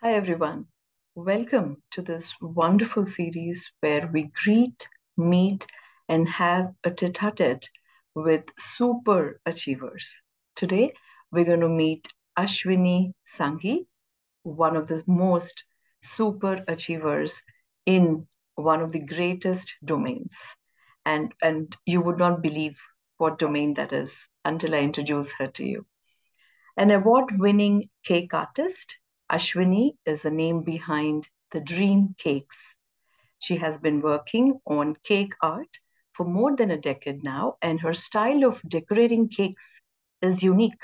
Hi, everyone. Welcome to this wonderful series where we greet, meet, and have a tete-a-tete with super achievers. Today, we're going to meet Ashwini Sanghi, one of the most super achievers in one of the greatest domains. And you would not believe what domain that is until I introduce her to you. An award winning cake artist, Ashwini is the name behind the Dream Cakes. She has been working on cake art for more than a decade now, and her style of decorating cakes is unique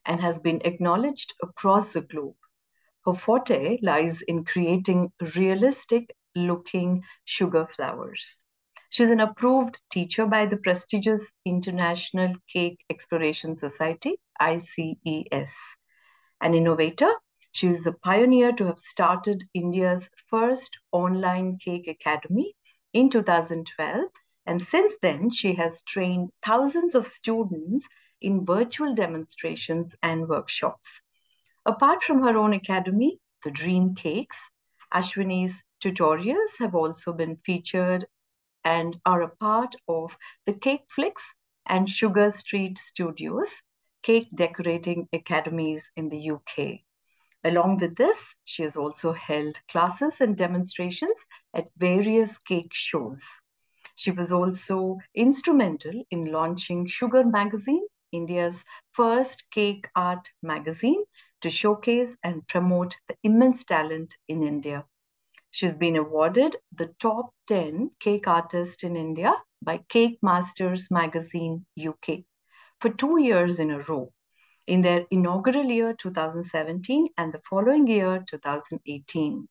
and has been acknowledged across the globe. Her forte lies in creating realistic looking sugar flowers. She's an approved teacher by the prestigious International Cake Exploration Society, ICES. An innovator, she is the pioneer to have started India's first online cake academy in 2012. And since then, she has trained thousands of students in virtual demonstrations and workshops. Apart from her own academy, the Dream Cakes, Ashwini's tutorials have also been featured and are a part of the Cake Flicks and Sugar Street Studios, cake decorating academies in the UK. Along with this, she has also held classes and demonstrations at various cake shows. She was also instrumental in launching Sugar Magazine, India's first cake art magazine, to showcase and promote the immense talent in India. She's been awarded the top 10 cake artist in India by Cake Masters Magazine UK for 2 years in a row in their inaugural year 2017 and the following year 2018.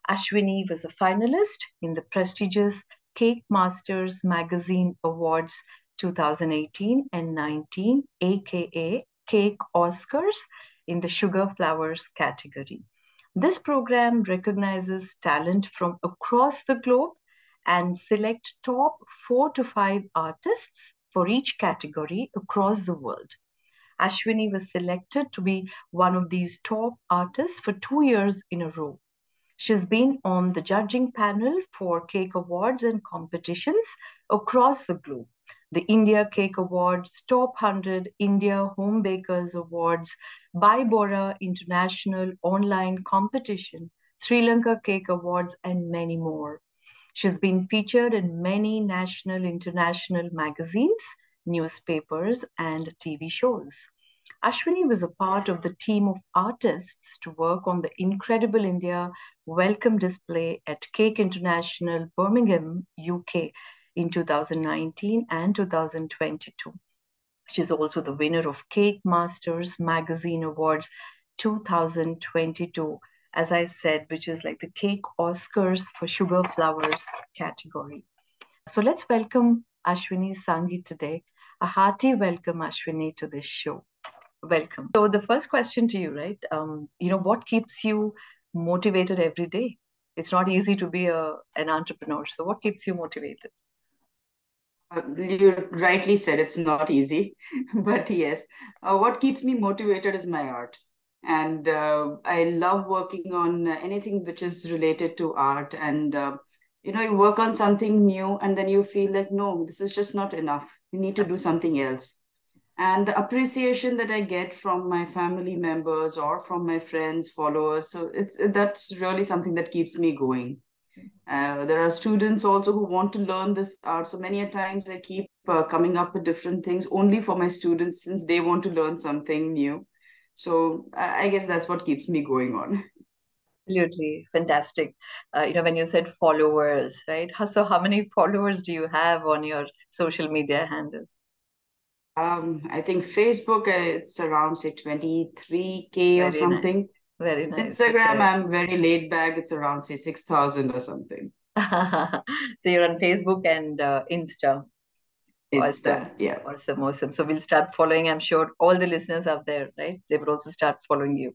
Ashwini was a finalist in the prestigious Cake Masters Magazine Awards 2018 and 19, aka Cake Oscars, in the Sugar Flowers category. This program recognizes talent from across the globe and select top 4 to 5 artists for each category across the world. Ashwini was selected to be one of these top artists for 2 years in a row. She's been on the judging panel for cake awards and competitions across the globe. The India Cake Awards, Top 100 India Home Bakers Awards, Bai Bora International Online Competition, Sri Lanka Cake Awards, and many more. She's been featured in many national, international magazines, newspapers, and TV shows. Ashwini was a part of the team of artists to work on the Incredible India welcome display at Cake International, Birmingham, UK in 2019 and 2022. She's also the winner of Cake Masters Magazine Awards 2022, as I said, which is like the Cake Oscars for Sugar Flowers category. So let's welcome Ashwini Sanghi today. A hearty welcome, Ashwini, to this show. Welcome. So the first question to you, right? What keeps you motivated every day? It's not easy to be an entrepreneur. So what keeps you motivated? You rightly said it's not easy, but yes, what keeps me motivated is my art. And I love working on anything which is related to art. And, you work on something new and then you feel like, no, this is just not enough. You need to do something else. And the appreciation that I get from my family members or from my friends, followers, so that's really something that keeps me going. There are students also who want to learn this art. So many a times I keep coming up with different things only for my students since they want to learn something new. So I guess that's what keeps me going on. Absolutely fantastic. When you said followers, right? So how many followers do you have on your social media handles? I think Facebook, it's around say 23K or Very nice. something. Very nice. Instagram, Okay. I'm very laid back. It's around say 6,000 or something. So you're on Facebook and Insta. It's Awesome. that, yeah. Awesome. Awesome. So we'll start following. I'm sure all the listeners out there, right? They will also start following you.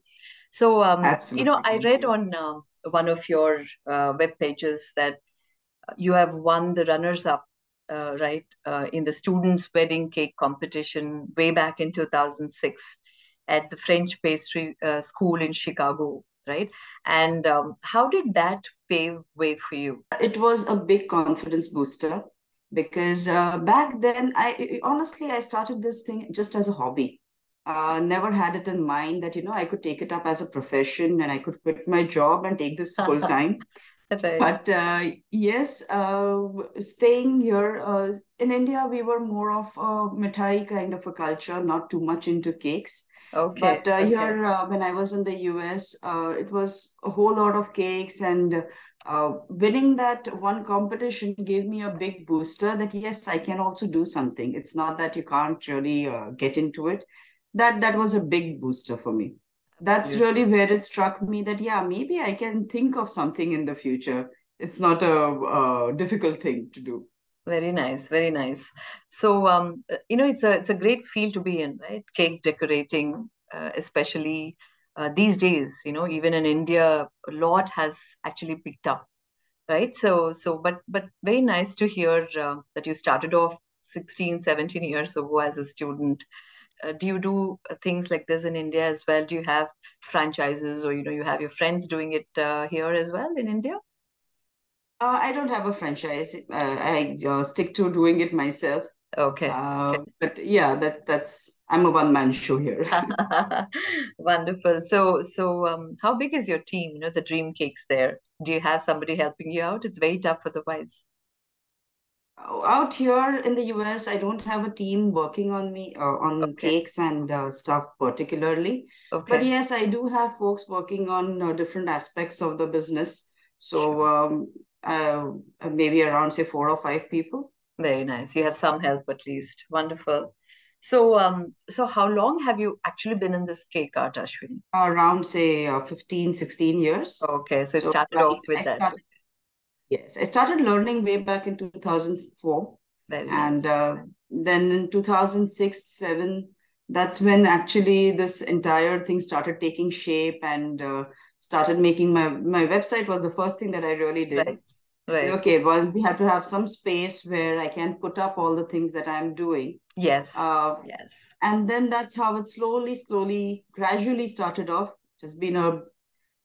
So, Absolutely. I Thank read you. on one of your web pages that you have won the runners up, right, in the students' wedding cake competition way back in 2006 at the French Pastry School in Chicago. right? And how did that pave way for you? It was a big confidence booster because back then, I honestly I started this thing just as a hobby. Never had it in mind that I could take it up as a profession and I could quit my job and take this full time. Right. But yes, staying here in India, we were more of a mithai kind of a culture, not too much into cakes. Okay. But Okay. here, when I was in the US, it was a whole lot of cakes, and winning that one competition gave me a big booster that yes, I can also do something. It's not that you can't really get into it. That was a big booster for me. That's really Absolutely. where it struck me that yeah, maybe I can think of something in the future. It's not a difficult thing to do. Very nice, very nice. So, it's a great field to be in, right? Cake decorating, especially these days. Even in India, a lot has actually picked up, right? But very nice to hear that you started off 16, 17 years ago as a student. Do you do things like this in India as well? Do you have franchises, or you have your friends doing it here as well in India? I don't have a franchise. I stick to doing it myself. Okay, okay. But yeah, that's I'm a one man show here. Wonderful. So, how big is your team? The dream cakes there. Do you have somebody helping you out? It's very tough otherwise. Out here in the US, I don't have a team working on me on Okay, cakes and stuff particularly. But okay, yes, I do have folks working on different aspects of the business. So sure. maybe around say 4 or 5 people. Very nice. You have some help at least. Wonderful. So how long have you actually been in this cake art, Ashwini? Around say 15, 16 years. Okay, so it So started I, off with I that. started, yes, I started learning way back in 2004. Very And nice. then in 2006, 7, that's when actually this entire thing started taking shape and started making my website was the first thing that I really did. Right, I said, right. okay, well, we have to have some space where I can put up all the things that I'm doing. Yes, Uh, yes. and then that's how it slowly, gradually started off. It has been a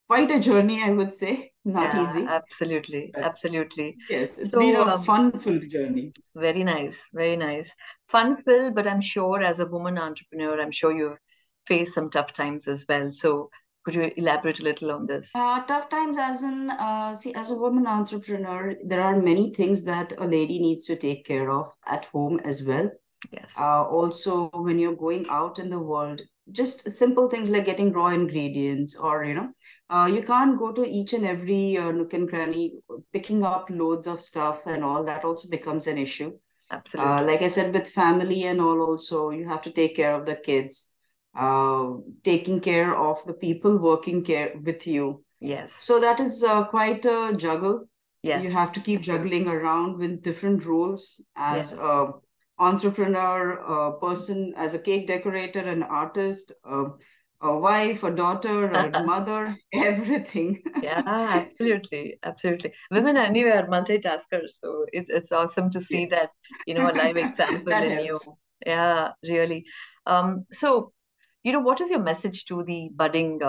quite a journey, I would say. Not Yeah, easy, absolutely, but absolutely. yes, it's been So, a fun-filled journey. very nice, very nice. Fun filled, but I'm sure as a woman entrepreneur, I'm sure you've faced some tough times as well. So, could you elaborate a little on this? Tough times, as in, see, as a woman entrepreneur, there are many things that a lady needs to take care of at home as well. Yes, Also, when you're going out in the world, just simple things like getting raw ingredients, or you can't go to each and every nook and cranny, picking up loads of stuff and all that also becomes an issue. absolutely. Like I said, with family and all, also, you have to take care of the kids, uh, taking care of the people working care with you. Yes, So that is quite a juggle. yes, You have to keep juggling around with different roles as yes. a entrepreneur, a person, as a cake decorator, an artist, a wife, a daughter, a mother, everything. Yeah, absolutely, absolutely. Women anyway are multitaskers, so it's awesome to see that, Yes, a live example that in you. helps. Yeah, really. So, what is your message to the budding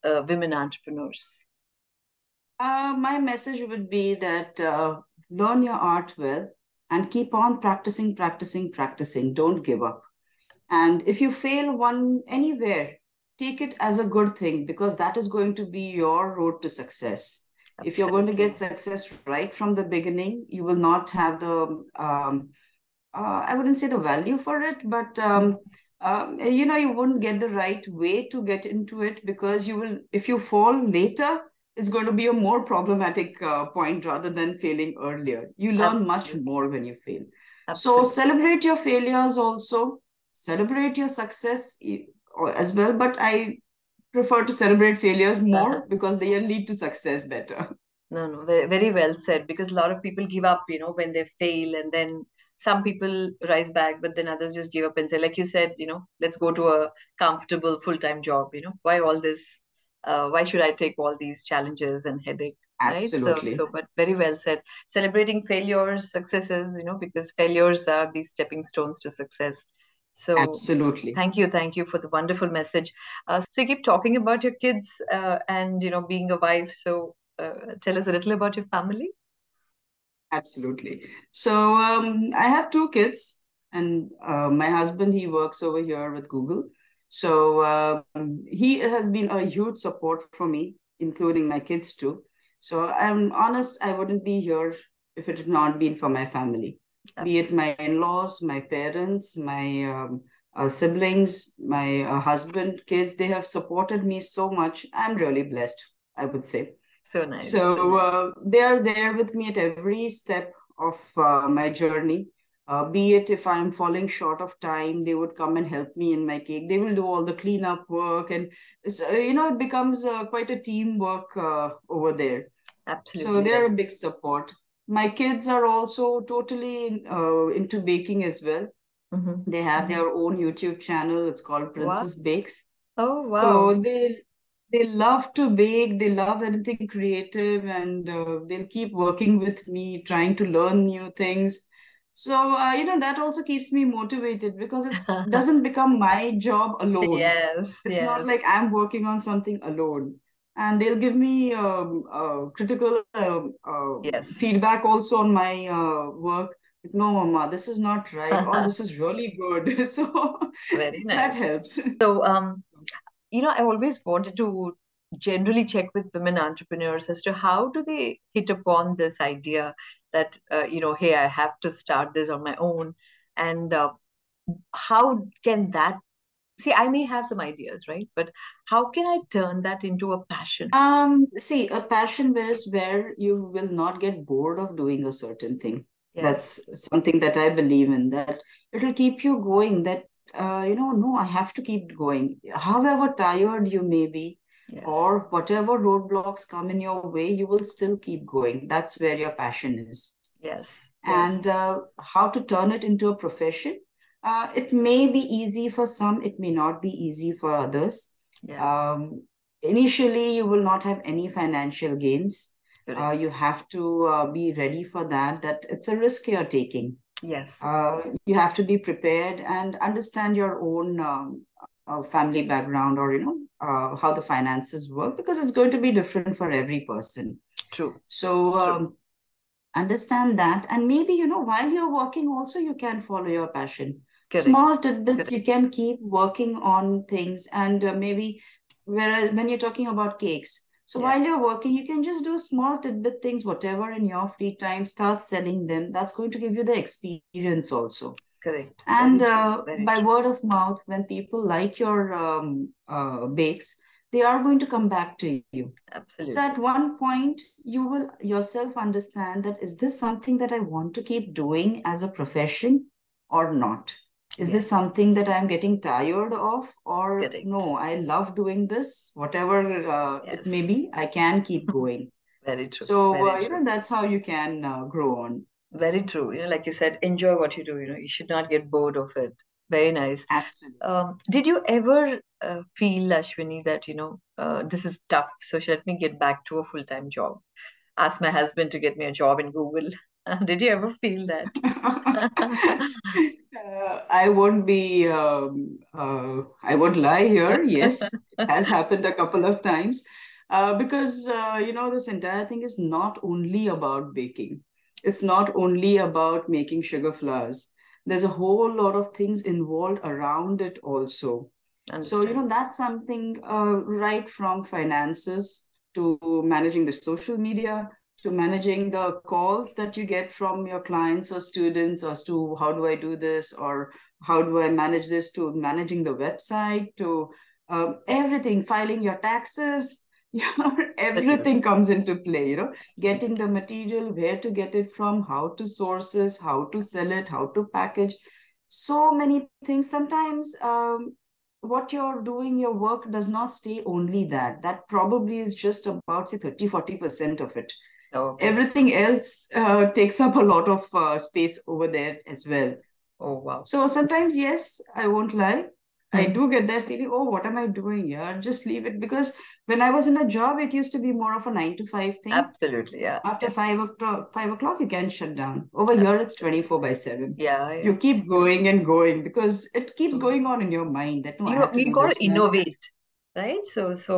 women entrepreneurs? My message would be that learn your art well and keep on practicing, practicing, practicing. Don't give up. And if you fail one anywhere, take it as a good thing because that is going to be your road to success. If you're going to Absolutely. get success right from the beginning, you will not have the I wouldn't say the value for it, but you wouldn't get the right way to get into it because you will, if you fall later, it's going to be a more problematic point rather than failing earlier. You learn much Absolutely. more when you fail. So Absolutely. celebrate your failures also, celebrate your success as well. But I prefer to celebrate failures more because they lead to success better. No, no, very, very well said. Because a lot of people give up, when they fail, and then some people rise back, but then others just give up and say, like you said, let's go to a comfortable full-time job. Why all this? Why should I take all these challenges and headache? Right? So, Absolutely. but very well said. Celebrating failures, successes, because failures are these stepping stones to success. So Absolutely. thank you for the wonderful message. So you keep talking about your kids and being a wife. So tell us a little about your family. Absolutely. So I have two kids, and my husband, he works over here with Google. So he has been a huge support for me, including my kids too. So I'm honest, I wouldn't be here if it had not been for my family, be it Absolutely. my in-laws, my parents, my siblings, my husband, kids. They have supported me so much. I'm really blessed, I would say. So nice, so So nice. they are there with me at every step of my journey. Be it if I'm falling short of time, they would come and help me in my cake. They will do all the cleanup work, and so, it becomes quite a teamwork over there. So Absolutely, they are that's a big support. My kids are also totally into baking as well. mm-hmm. They have Mm-hmm. their own YouTube channel. It's called Wow. Princess Bakes. Oh, So wow. they love to bake, they love anything creative, and they'll keep working with me, trying to learn new things. So that also keeps me motivated because it doesn't become my job alone. Yes, It's not yes, like I'm working on something alone. And they'll give me critical yes. feedback also on my work. Like, no, Mama, this is not right. Oh, this is really good. So Very that nice. helps. So, I always wanted to generally check with women entrepreneurs as to how do they hit upon this idea that, hey, I have to start this on my own. And how can that, see, I may have some ideas, right? But how can I turn that into a passion? See, a passion is where you will not get bored of doing a certain thing. Yes, That's something that I believe in, that it'll keep you going, that, no, I have to keep going. However tired you may be, yes, or whatever roadblocks come in your way, you will still keep going. That's where your passion is. yes, yes, And how to turn it into a profession. It may be easy for some, it may not be easy for others. yeah, Um, Initially, you will not have any financial gains. You correct. have to be ready for that, that it's a risk you're taking. Yes, You have to be prepared and understand your own family background, or how the finances work, because it's going to be different for every person. true, So true, understand that, and maybe while you're working also you can follow your passion. correct, Small tidbits, you correct. can keep working on things, and maybe, whereas when you're talking about cakes, so Yeah, while you're working you can just do small tidbit things, whatever, in your free time, start selling them. That's going to give you the experience also. correct. And Very true, very by true. word of mouth, when people like your bakes, they are going to come back to you. So Absolutely. at one point, you will yourself understand that, is this something that I want to keep doing as a profession or not? Is Yes, this something that I'm getting tired of, or correct. no, I love doing this, whatever it Yes, may be, I can keep going. very true, So, very true. that's how you can grow on. Very true. Like you said, enjoy what you do. You should not get bored of it. Very nice. Absolutely. Did you ever feel, Ashwini, that, this is tough, so let me get back to a full-time job? Ask my husband to get me a job in Google. Did you ever feel that? I won't lie here. Yes, it has happened a couple of times. Because, this entire thing is not only about baking. It's not only about making sugar flowers. There's a whole lot of things involved around it also. So, Understand. that's something, right from finances to managing the social media to managing the calls that you get from your clients or students as to how do I do this, or how do I manage this, to managing the website, to everything, filing your taxes. So true. Everything comes into play, getting the material, where to get it from, how to source it, how to sell it, how to package. So many things. Sometimes what you're doing, your work does not stay only that. That probably is just about, say, 30-40% of it. Okay. Everything else takes up a lot of space over there as well. Oh, wow. So sometimes, yes, I won't lie, I do get that feeling, oh, what am I doing here? Just leave it. Because when I was in a job, it used to be more of a 9 to 5 thing. Absolutely. Yeah. After Yeah. 5 o'clock, you can shut down. Over here, it's Absolutely. 24/7. Yeah. You Yeah. keep going and going because it keeps Mm. going on in your mind that no, I You have to you do got to this now. innovate, right? That's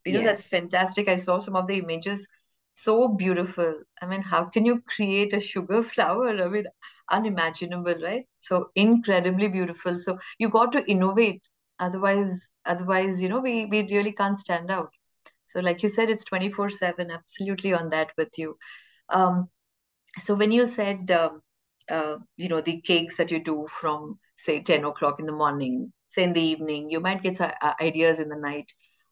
Yes. fantastic. I saw some of the images, so beautiful. I mean, how can you create a sugar flower? I mean, unimaginable, right? So incredibly beautiful. So you got to innovate. Otherwise, we really can't stand out. So like you said, it's 24/7. Absolutely on that with you. Um, so when you said, the cakes that you do from, say, 10 o'clock in the morning, say in the evening, you might get some ideas in the night.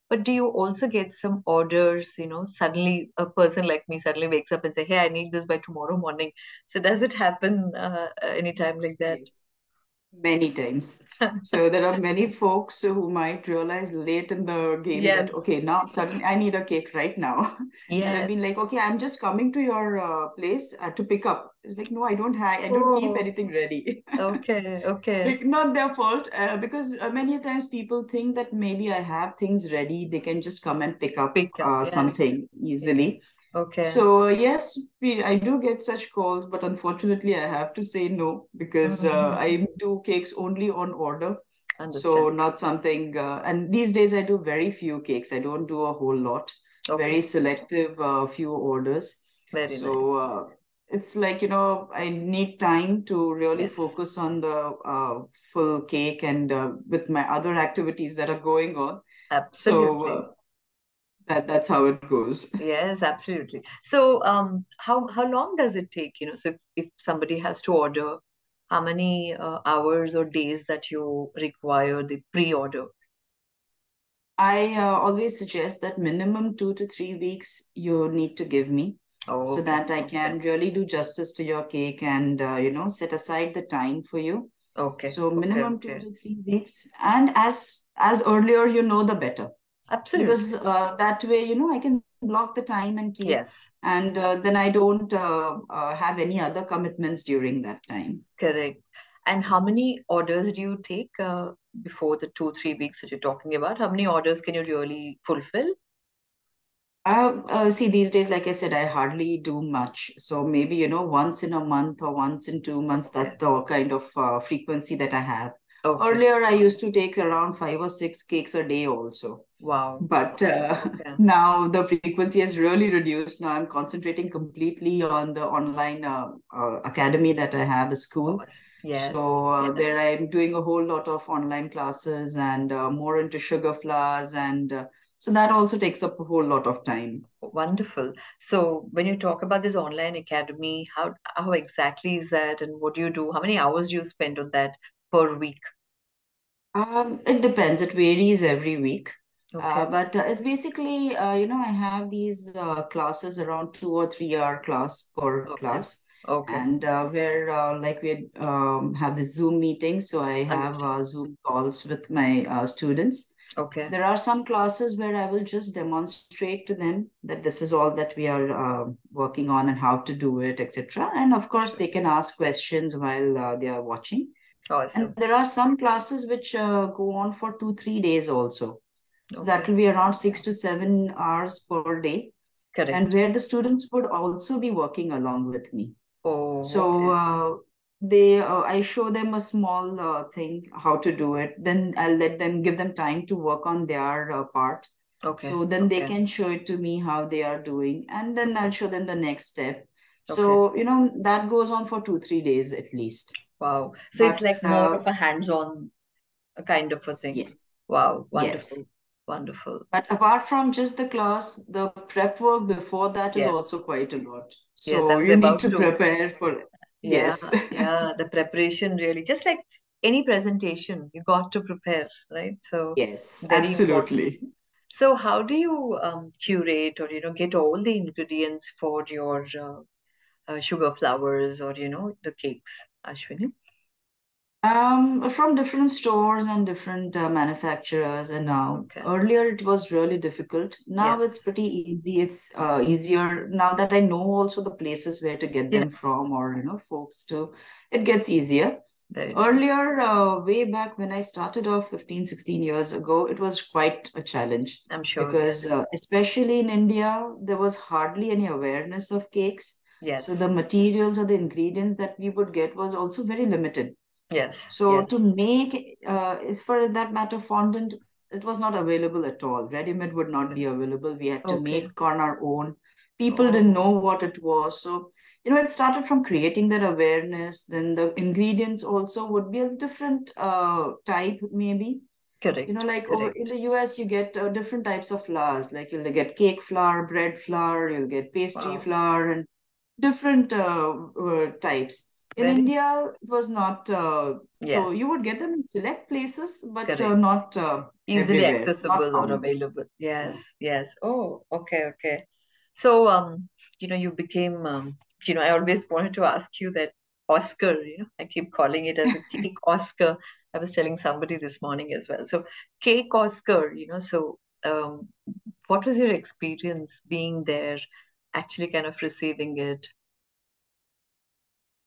But do you also get some orders, suddenly a person like me suddenly wakes up and say, hey, I need this by tomorrow morning. So does it happen anytime like that? Yes. Many times. So there are many folks who might realize late in the game Yes, that, okay, now suddenly I need a cake right now. And I've yes. been like, okay, I'm just coming to your place to pick up. It's like, no, I don't keep Oh, anything ready. okay, okay. Like, not their fault, because many times people think that maybe I have things ready. They can just come and pick up Pick up, yes, something yes. easily. Okay. So yes, I do get such calls, but unfortunately, I have to say no because Mm-hmm. I do cakes only on order. So Understand. not something. And these days, I do very few cakes. I don't do a whole lot. Very Okay, selective, few orders. very So nice. it's like I need time to really Yes, focus on the full cake and with my other activities that are going on. So absolutely. that's how it goes. Yes, absolutely. So, how long does it take? So if somebody has to order, how many hours or days that you require the pre-order? I always suggest that minimum 2 to 3 weeks you need to give me Oh, so okay, that I okay, can really do justice to your cake and set aside the time for you. okay, So okay, minimum two okay. to three weeks, and as earlier the better, because Absolutely. that way I can block the time and keep, Yes, and then I don't have any other commitments during that time. correct. And how many orders do you take before the 2, 3 weeks that you're talking about? How many orders can you really fulfill? See, these days, like I said, I hardly do much. So maybe, once in a month or once in 2 months, that's Okay, the kind of frequency that I have. okay. Earlier, I used to take around 5 or 6 cakes a day also. Wow. But Okay. now the frequency has really reduced. Now I'm concentrating completely on the online academy that I have, the school. Oh, yes, So yes. there I'm doing a whole lot of online classes and more into sugar flowers. And so that also takes up a whole lot of time. Wonderful. So when you talk about this online academy, how exactly is that and what do you do? How many hours do you spend on that per week? It depends. It varies every week. Okay. But it's basically, I have these classes around 2 or 3 hour class per Okay. class. Okay. And where like we have the Zoom meetings. So I have Understand. Zoom calls with my students. Okay. There are some classes where I will just demonstrate to them that this is all that we are working on and how to do it, etc. And of course, Sure. they can ask questions while they are watching. And Awesome. there are some classes which go on for 2, 3 days also. So that Okay. will be around 6 to 7 hours per day, and Correct. where the students would also be working along with me. Oh, So okay. I show them a small thing how to do it. Then I'll let them give them time to work on their part. Okay. So then they Okay. can show it to me how they are doing, and then I'll Okay. show them the next step. Okay. So that goes on for 2, 3 days at least. Wow. So it's But like more of a hands-on kind of a thing. yes, Wow. yes. Wonderful. Wonderful. But apart from just the class, the prep work before that is Yes. also quite a lot. Yes, I So was you need about to to. prepare for it. Yeah, Yes. yeah, the preparation really, just like any presentation, you got to prepare, right? So Yes, very important. absolutely. So how do you curate or get all the ingredients for your sugar flowers or the cakes, Ashwini? From different stores and different manufacturers, and now Okay. earlier it was really difficult. Now Yes. it's pretty easy. It's easier now that I know also the places where to get Yes. them from, or folks to. It gets easier. Very true. Earlier, way back when I started off 15, 16 years ago, it was quite a challenge I'm sure. Yes. because, especially in India, there was hardly any awareness of cakes. So Yes. the materials or the ingredients that we would get was also very limited. Yes. So Yes. to make, for that matter, fondant, it was not available at all. Ready-made would not be Okay. available. We had to Okay. make on our own. People didn't Oh, know what it was. So, it started from creating that awareness. Then the ingredients also would be a different type, maybe. correct. Like over in Correct. the US, you get different types of flours. Like you'll get cake flour, bread flour, you'll get pastry Wow. flour, and different types. In Very. India, it was not Yes. so you would get them in select places, but Correct. not Easily everywhere, not accessible or common. available. Yes. Yes. Oh, okay. Okay. So, you became, I always wanted to ask you that Oscar, I keep calling it as a cake Oscar. I was telling somebody this morning as well. So, cake Oscar, what was your experience being there, actually kind of receiving it?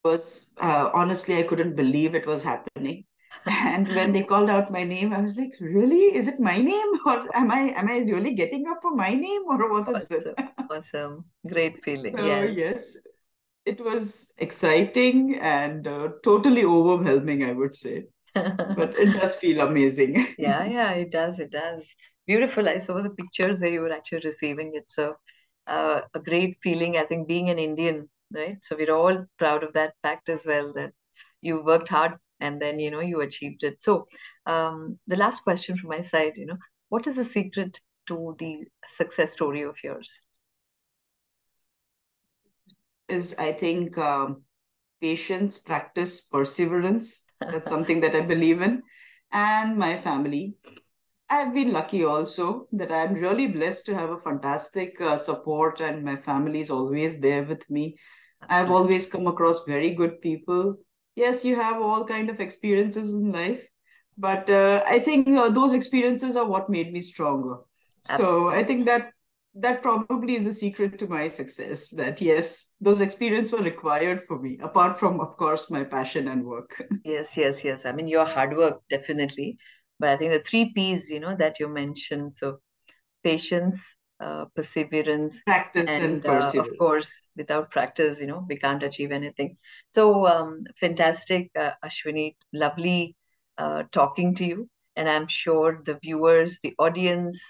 Was honestly, I couldn't believe it was happening. And when they called out my name, I was like, really? Is it my name? Or am I really getting up for my name? Or what is it? Awesome. Awesome. Great feeling. So Yes. yes, it was exciting and totally overwhelming, I would say. But it does feel amazing. Yeah, yeah, it does. It does. Beautiful. I saw the pictures where you were actually receiving it. So, a great feeling, I think, being an Indian, right? So, we're all proud of that fact as well that you worked hard and then, you achieved it. So, the last question from my side, what is the secret to the success story of yours? Is I think patience, practice, perseverance. That's something that I believe in. And my family. I've been lucky also that I'm really blessed to have a fantastic support, and my family is always there with me. I've Absolutely. always come across very good people. Yes, you have all kind of experiences in life, but I think those experiences are what made me stronger. So I Absolutely. think that probably is the secret to my success. That yes, those experiences were required for me, apart from, of course, my passion and work. Yes, yes, yes. I mean, your hard work, definitely. But I think the three P's, that you mentioned. So, patience, perseverance, Practice and and of perseverance. course, without practice, we can't achieve anything. So, fantastic, Ashwini. Lovely talking to you. And I'm sure the viewers, the audience,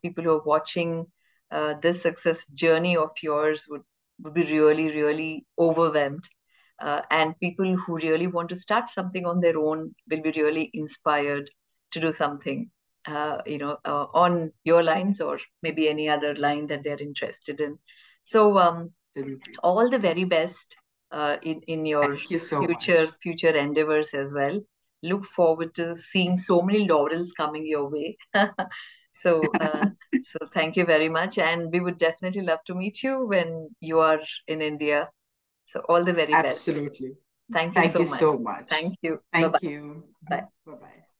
people who are watching this success journey of yours would be really, really overwhelmed. And people who really want to start something on their own will be really inspired to do something on your lines or maybe any other line that they're interested in. So, Absolutely. all the very best in your Thank you so future much. future endeavors as well. Look forward to seeing so many laurels coming your way. so, so thank you very much, and we would definitely love to meet you when you are in India. So, all the very best. Absolutely. Thank you Thank so you much. so much. Thank you. Bye Thank bye. you. Bye. Bye bye.